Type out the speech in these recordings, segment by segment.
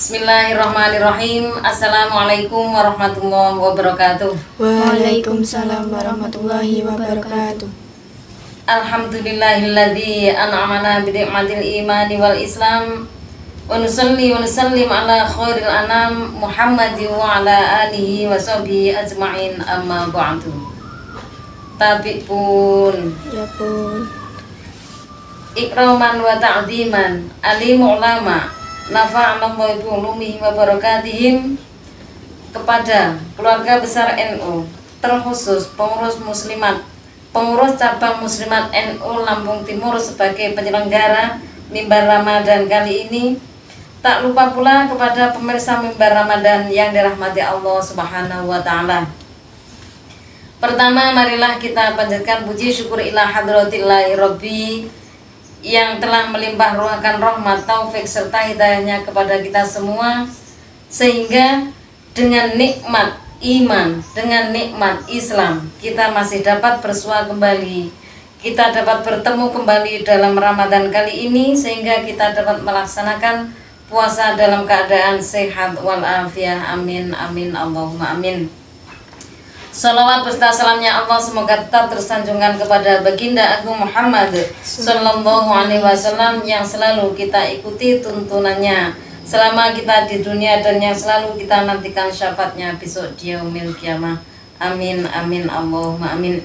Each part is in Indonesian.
Bismillahirrahmanirrahim. Assalamualaikum warahmatullahi wabarakatuh. Waalaikumsalam warahmatullahi wabarakatuh. Alhamdulillahilladzi an'amana bi ni'matil imani wal islam. Wa nusalli wa nusallim ala khairil anam Muhammadin wa ala alihi wa sahbihi ajma'in, amma ba'du. Tabi pun Ya pun. ikraman wa ta'ziman alim ulama nafa'anallahu bi ulumihi wa barakatihim, kepada keluarga besar NU, terkhusus pengurus cabang muslimat NU Lampung Timur sebagai penyelenggara mimbar Ramadan kali ini. Tak lupa pula kepada pemirsa mimbar Ramadan yang dirahmati Allah Subhanahu wa taala. Pertama, marilah kita panjatkan puji syukur ila hadratillahi rabbi yang telah melimpah ruahkan rahmat, taufik serta hidayahnya kepada kita semua, sehingga dengan nikmat iman, dengan nikmat Islam, kita masih dapat bersua kembali, kita dapat bertemu kembali dalam Ramadan kali ini, sehingga kita dapat melaksanakan puasa dalam keadaan sehat walafiat. Amin amin Allahumma amin. Salawat beserta salamnya Allah semoga tetap tersanjungkan kepada baginda Agung Muhammad Sallallahu Alaihi Wasallam yang selalu kita ikuti tuntunannya selama kita di dunia, dan yang selalu kita nantikan syafaatnya besok di yaumil kiamah. Amin amin Allahumma amin.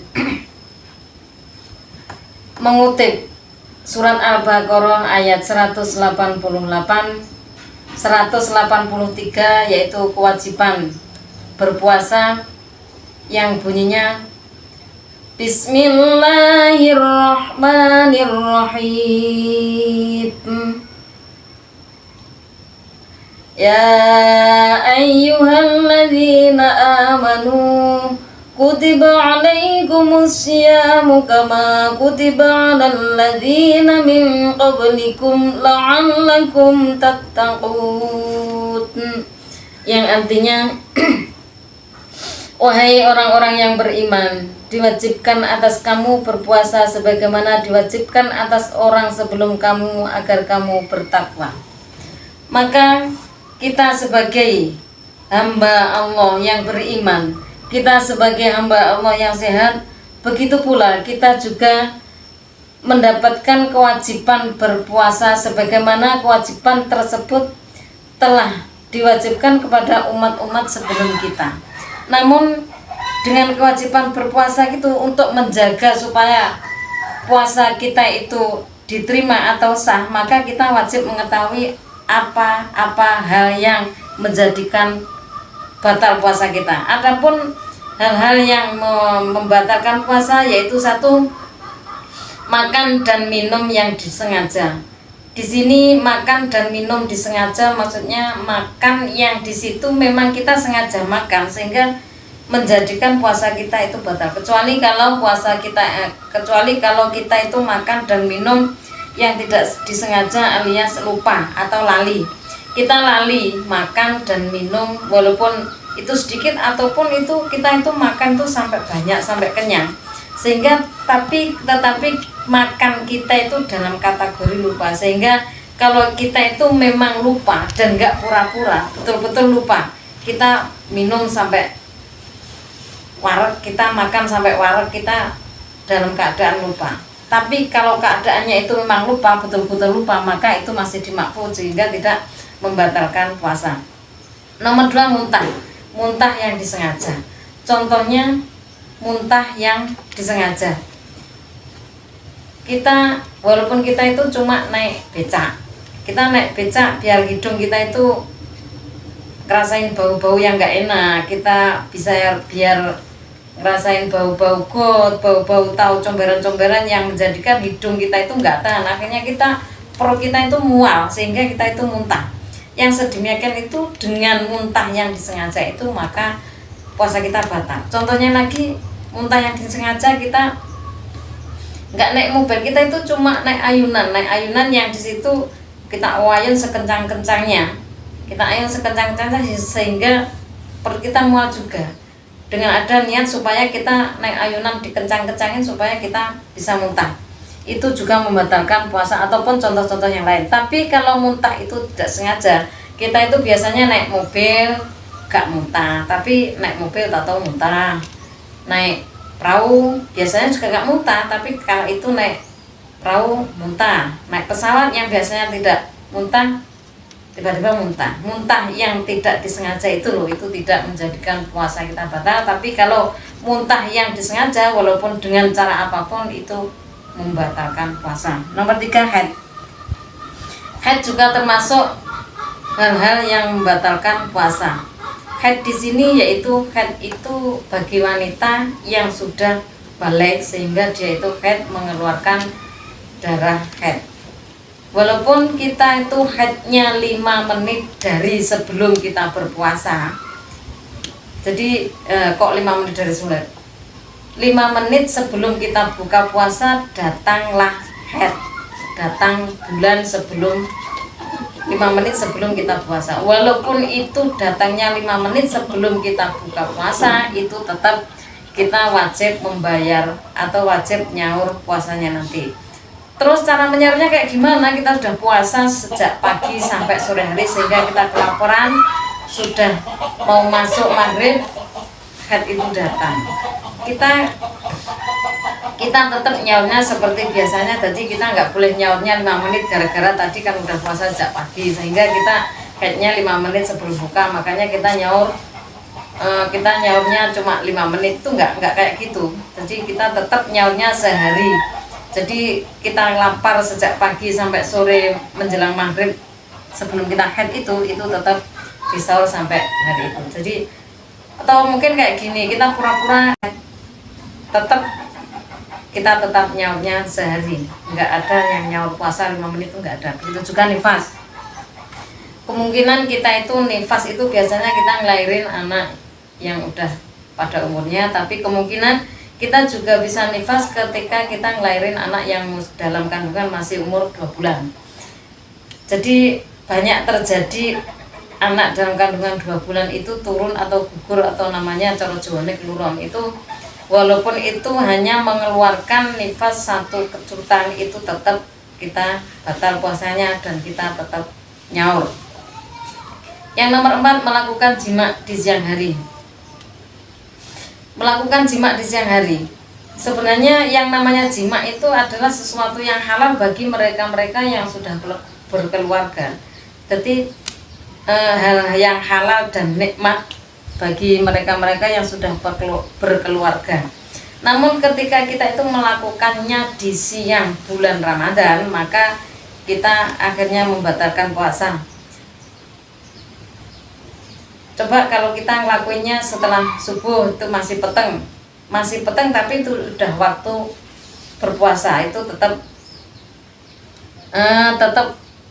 Mengutip surat Al-Baqarah ayat 188 183, yaitu kewajiban berpuasa, yang bunyinya Bismillahirrahmanirrahim. Ya ayyuhalladzina amanu kutiba alaikumus syiyamu kama kutiba alal ladzina min qablikum la'allakum tattaqun, yang artinya wahai orang-orang yang beriman, diwajibkan atas kamu berpuasa sebagaimana diwajibkan atas orang sebelum kamu agar kamu bertakwa. Maka kita sebagai hamba Allah yang beriman, kita sebagai hamba Allah yang sehat, begitu pula kita juga mendapatkan kewajiban berpuasa sebagaimana kewajiban tersebut telah diwajibkan kepada umat-umat sebelum kita. Namun dengan kewajiban berpuasa itu untuk menjaga supaya puasa kita itu diterima atau sah, maka kita wajib mengetahui apa-apa hal yang menjadikan batal puasa kita. Adapun hal-hal yang membatalkan puasa yaitu satu, makan dan minum yang disengaja. Di sini makan dan minum disengaja, maksudnya makan yang di situ memang kita sengaja makan sehingga menjadikan puasa kita itu batal. Kecuali kalau kita itu makan dan minum yang tidak disengaja alias lupa atau lali. Kita lali makan dan minum walaupun itu sedikit ataupun itu kita itu makan tuh sampai banyak, sampai kenyang. Sehingga tetapi makan kita itu dalam kategori lupa, sehingga kalau kita itu memang lupa dan enggak pura-pura, betul-betul lupa, kita minum sampai warak, kita makan sampai warak, kita dalam keadaan lupa. Tapi kalau keadaannya itu memang lupa, betul-betul lupa, maka itu masih dimakruh sehingga tidak membatalkan puasa. Nomor 2, muntah yang disengaja. Contohnya muntah yang disengaja. Kita walaupun kita itu cuma naik becak, kita naik becak biar hidung kita itu ngerasain bau-bau yang nggak enak, kita bisa biar ngerasain bau-bau got, bau-bau tahu, comberan-comberan yang menjadikan hidung kita itu nggak tahan, akhirnya perut kita itu mual sehingga kita itu muntah. Yang sedemikian itu dengan muntah yang disengaja itu maka puasa kita batal. Contohnya lagi, muntah yang disengaja, kita nggak naik mobil, kita itu cuma naik ayunan yang di situ kita ayun sekencang-kencangnya, sehingga perut kita mual juga. Dengan ada niat supaya kita naik ayunan dikencang-kencangin supaya kita bisa muntah, itu juga membatalkan puasa, ataupun contoh-contoh yang lain. Tapi kalau muntah itu tidak sengaja, kita itu biasanya naik mobil gak muntah, tapi naik mobil tak tahu muntah. Naik perahu biasanya juga gak muntah, tapi kalau itu naik perahu muntah. Naik pesawat yang biasanya tidak muntah tiba-tiba muntah. Muntah yang tidak disengaja itu loh, itu tidak menjadikan puasa kita batal. Tapi kalau muntah yang disengaja walaupun dengan cara apapun itu membatalkan puasa. Nomor 3, haid. Haid juga termasuk hal-hal yang membatalkan puasa. Haid di sini yaitu haid itu bagi wanita yang sudah balik sehingga dia itu haid mengeluarkan darah haid. Walaupun kita itu haidnya 5 menit dari sebelum kita berpuasa. Jadi kok 5 menit dari sebelum? 5 menit sebelum kita buka puasa datanglah haid. Datang bulan sebelum 5 menit sebelum kita puasa. Walaupun itu datangnya 5 menit sebelum kita buka puasa, itu tetap kita wajib membayar atau wajib nyaur puasanya nanti. Terus cara menyaurnya kayak gimana? Kita sudah puasa sejak pagi sampai sore hari sehingga kita kelaparan, sudah mau masuk maghrib, haid itu datang. Kita tetap nyaurnya seperti biasanya. Jadi kita nggak boleh nyaurnya 5 menit gara-gara tadi kan udah puasa sejak pagi, sehingga kita haidnya 5 menit sebelum buka. Makanya kita nyaurnya cuma 5 menit, itu nggak kayak gitu. Jadi kita tetap nyaurnya sehari. Jadi kita lapar sejak pagi sampai sore menjelang maghrib sebelum kita haid itu tetap disaur sampai hari itu. Jadi atau mungkin kayak gini, kita pura-pura kita tetap nyaurnya sehari, nggak ada yang nyaur puasa 5 menit itu nggak ada. Begitu juga nifas. Kemungkinan kita itu nifas itu biasanya kita ngelahirin anak yang udah pada umurnya, tapi kemungkinan kita juga bisa nifas ketika kita ngelahirin anak yang dalam kandungan masih umur 2 bulan. Jadi banyak terjadi anak dalam kandungan 2 bulan itu turun atau gugur atau namanya cara Jawane keluron. Itu walaupun itu hanya mengeluarkan nifas 1 kecutan, itu tetap kita batal puasanya dan kita tetap nyaur. Yang nomor 4, melakukan jima di siang hari. Melakukan jima di siang hari, sebenarnya yang namanya jima itu adalah sesuatu yang halal bagi mereka-mereka yang sudah berkeluarga. Jadi hal yang halal dan nikmat bagi mereka-mereka yang sudah berkeluarga. Namun ketika kita itu melakukannya di siang bulan Ramadan, maka kita akhirnya membatalkan puasa. Coba kalau kita ngelakuinnya setelah subuh, itu masih peteng tapi itu udah waktu berpuasa, itu tetap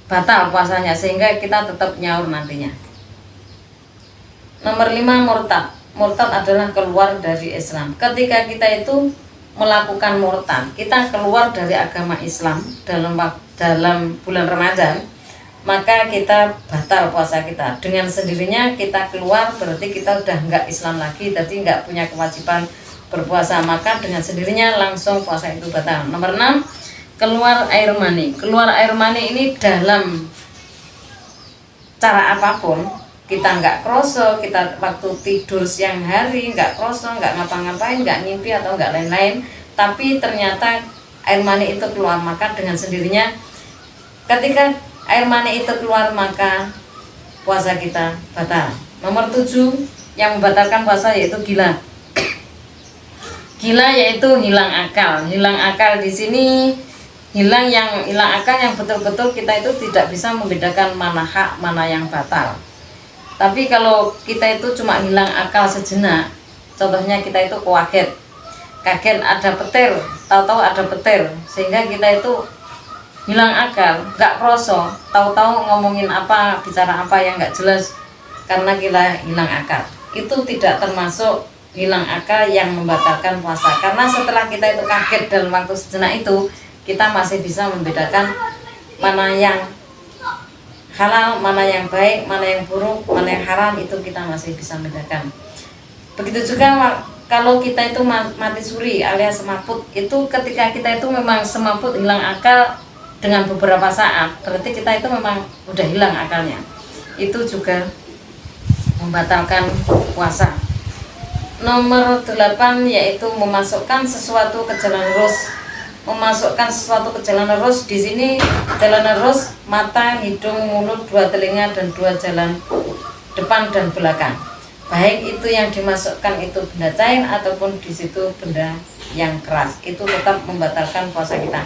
batal puasanya, sehingga kita tetap nyaur nantinya. Nomor 5, murtad. Murtad adalah keluar dari Islam. Ketika kita itu melakukan murtad, kita keluar dari agama Islam dalam bulan Ramadan, maka kita batal puasa kita. Dengan sendirinya kita keluar, berarti kita udah nggak Islam lagi, jadi nggak punya kewajiban berpuasa, maka dengan sendirinya langsung puasa itu batal. Nomor 6, keluar air mani. Keluar air mani ini dalam cara apapun, kita nggak kroso, kita waktu tidur siang hari nggak kroso, nggak ngapa-ngapain, nggak ngimpi atau nggak lain-lain, tapi ternyata air mani itu keluar, maka dengan sendirinya ketika air mani itu keluar maka puasa kita batal. Nomor 7, yang membatalkan puasa yaitu gila. Gila yaitu hilang akal. Hilang akal di sini hilang akal yang betul-betul kita itu tidak bisa membedakan mana hak mana yang batal. Tapi kalau kita itu cuma hilang akal sejenak, contohnya kita itu kaget ada petir, tahu-tahu ada petir, sehingga kita itu hilang akal, nggak kroso, tahu-tahu ngomongin apa, bicara apa yang nggak jelas karena kita hilang akal. Itu tidak termasuk hilang akal yang membatalkan puasa, karena setelah kita itu kaget dalam waktu sejenak itu, kita masih bisa membedakan mana yang halal, mana yang baik, mana yang buruk, mana yang haram, itu kita masih bisa membedakan. Begitu juga kalau kita itu mati suri alias semaput, itu ketika kita itu memang semaput hilang akal dengan beberapa saat, berarti kita itu memang udah hilang akalnya. itu juga membatalkan puasa. Nomor 8 yaitu memasukkan sesuatu ke jalan lurus. Memasukkan sesuatu ke jalan lurus di sini jalan lurus mata, hidung, mulut, 2 telinga dan 2 jalan depan dan belakang. Baik itu yang dimasukkan itu benda cair ataupun di situ benda yang keras, itu tetap membatalkan puasa kita.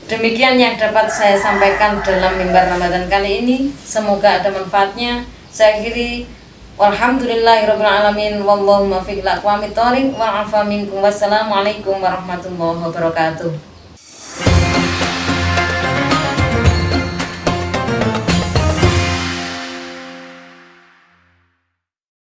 Demikian yang dapat saya sampaikan dalam mimbar Ramadan kali ini. Semoga ada manfaatnya. Saya akhiri, walhamdulillahirabbil alamin, wallahumma fiq aqwamit thoriq wal afa minkum. Wassalamualaikum warahmatullahi wabarakatuh.